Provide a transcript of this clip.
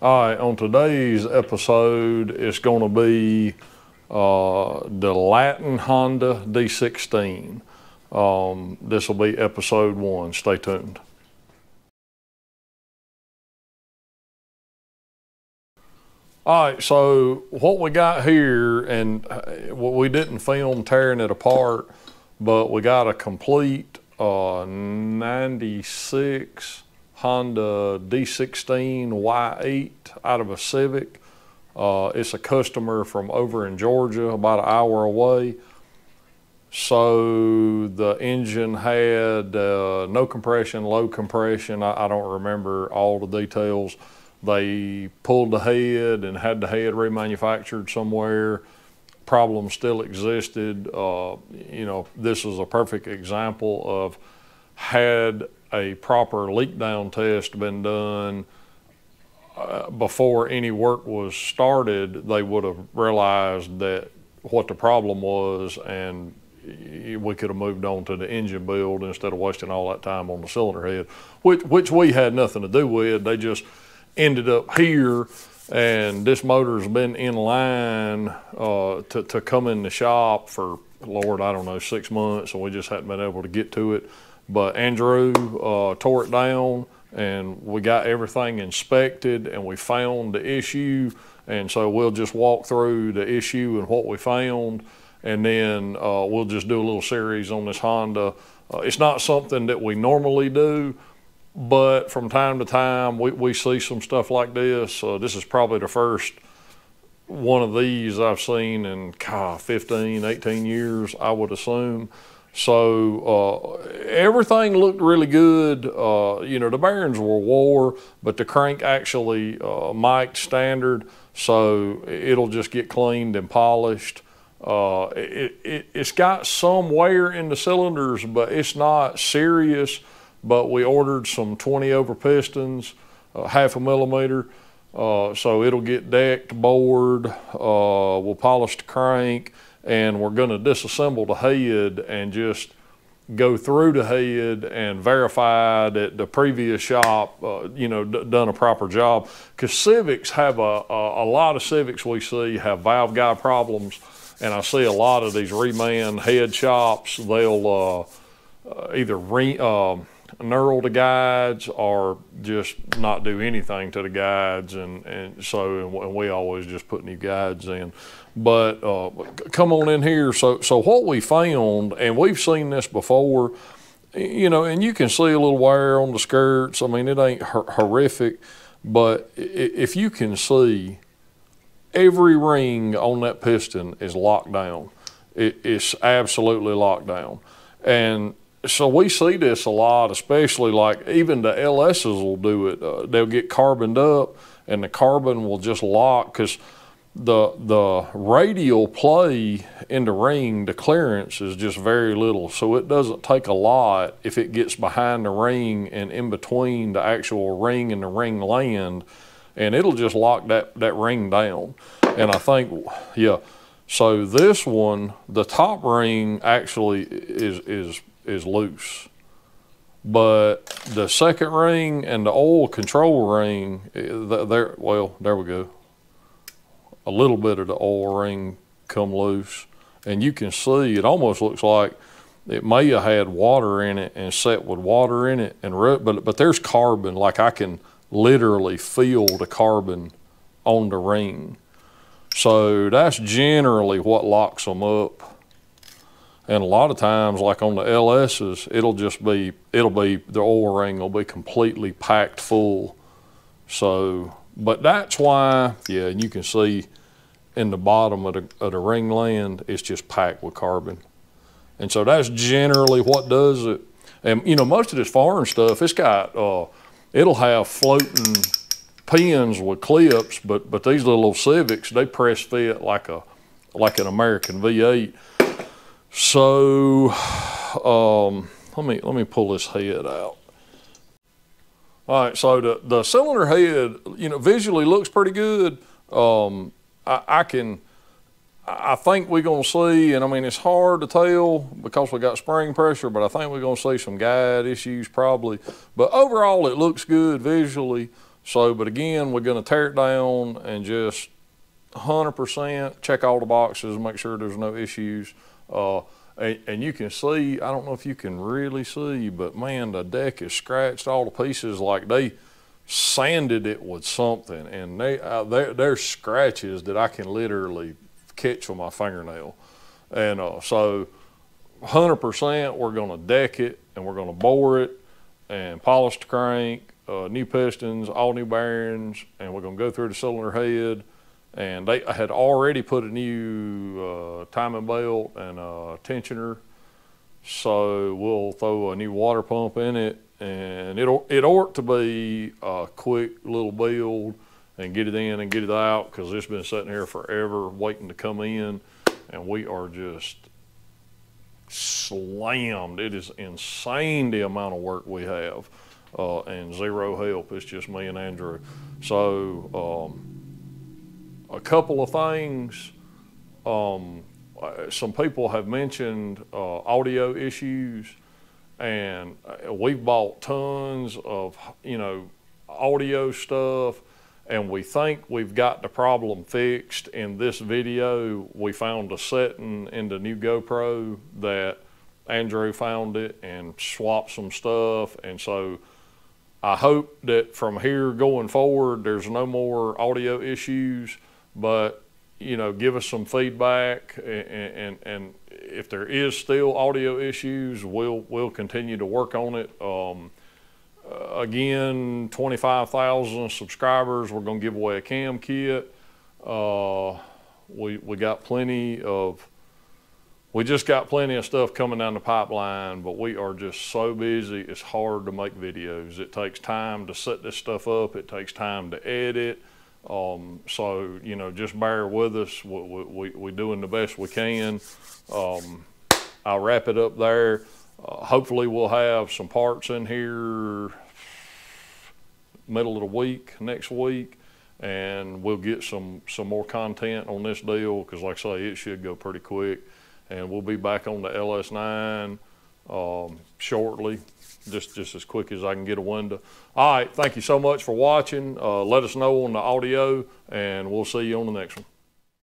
All right, on today's episode, it's going to be the Latin Honda D16. This will be episode 1. Stay tuned. All right, so what we got here, and we didn't film tearing it apart, but we got a complete 96 Honda D16 Y8 out of a Civic. It's a customer from over in Georgia, about an hour away. So the engine had no compression, low compression. I don't remember all the details. They pulled the head and had the head remanufactured somewhere. Problems still existed. You know, this is a perfect example of had a proper leak down test been done before any work was started, they would have realized that what the problem was, and we could have moved on to the engine build instead of wasting all that time on the cylinder head, which we had nothing to do with. They just ended up here, and this motor's been in line to come in the shop for, Lord, I don't know, 6 months, and we just hadn't been able to get to it. But Andrew tore it down, and we got everything inspected, and we found the issue. And so we'll just walk through the issue and what we found, and then we'll just do a little series on this Honda. It's not something that we normally do, but from time to time we see some stuff like this. This is probably the first one of these I've seen in 15, 18 years, I would assume. So everything looked really good. You know, the bearings were wore, but the crank actually mic'd standard, so it'll just get cleaned and polished. It's got some wear in the cylinders, but it's not serious. But we ordered some 20 over pistons, 1/2 millimeter, so it'll get decked, bored. We'll polish the crank, and we're going to disassemble the head and just go through the head and verify that the previous shop, you know, done a proper job. Because Civics have a lot of Civics we see have valve guide problems, and I see a lot of these reman head shops. They'll either knurl the guides or just not do anything to the guides, and we always just put new guides in. But come on in here. So what we found, and we've seen this before, you know, and you can see a little wear on the skirts. I mean, it ain't horrific, but if you can see, every ring on that piston is locked down. It's absolutely locked down. And so we see this a lot, especially like even the LSs will do it. They'll get carboned up, and the carbon will just lock, because the radial play in the ring, the clearance is just very little. So it doesn't take a lot if it gets behind the ring and in between the actual ring and the ring land, and it'll just lock that ring down. And I think, yeah, so this one, the top ring actually is loose, but the second ring and the oil control ring, there we go. A little bit of the oil ring come loose, and you can see it almost looks like it may have had water in it and set with water in it, and but there's carbon. Like, I can literally feel the carbon on the ring. So that's generally what locks them up. And a lot of times, like on the LSs, it'll be the oil ring will be completely packed full. So, but that's why, yeah, and you can see in the bottom of the ring land, it's just packed with carbon. And so that's generally what does it. And you know, most of this foreign stuff, it's got, it'll have floating pins with clips, but these little Civics, they press fit like an American V8. So let me pull this head out. All right, so the cylinder head, you know, visually looks pretty good. I think we're gonna see, and I mean, it's hard to tell because we got spring pressure, but I think we're gonna see some guide issues probably. But overall, it looks good visually. So, but again, we're gonna tear it down and just 100% check all the boxes, make sure there's no issues. And you can see, I don't know if you can really see, but man, the deck is scratched all the pieces like they sanded it with something, and there's scratches that I can literally catch with my fingernail. And so 100% we're gonna deck it, and we're gonna bore it and polish the crank, new pistons, all new bearings, and we're gonna go through the cylinder head. And they had already put a new timing belt and a tensioner, so we'll throw a new water pump in it, and it ought to be a quick little build and get it in and get it out, because it's been sitting here forever waiting to come in, and we are just slammed. It is insane the amount of work we have, and zero help. It's just me and Andrew. So a couple of things. Some people have mentioned audio issues, and we've bought tons of, audio stuff, and we think we've got the problem fixed. In this video, we found a setting in the new GoPro that Andrew found it and swapped some stuff, and so I hope that from here going forward, there's no more audio issues. But give us some feedback, and if there is still audio issues, we'll continue to work on it. Again, 25,000 subscribers, we're gonna give away a cam kit. We got plenty of. We just got plenty of stuff coming down the pipeline, but we are just so busy, it's hard to make videos. It takes time to set this stuff up. It takes time to edit. So, just bear with us. We're doing the best we can. I'll wrap it up there. Hopefully we'll have some parts in here middle of the week, next week, and we'll get some more content on this deal, because like I say, it should go pretty quick. And we'll be back on the LS9 shortly, just as quick as I can get a window. All right, thank you so much for watching. Let us know on the audio, and we'll see you on the next one.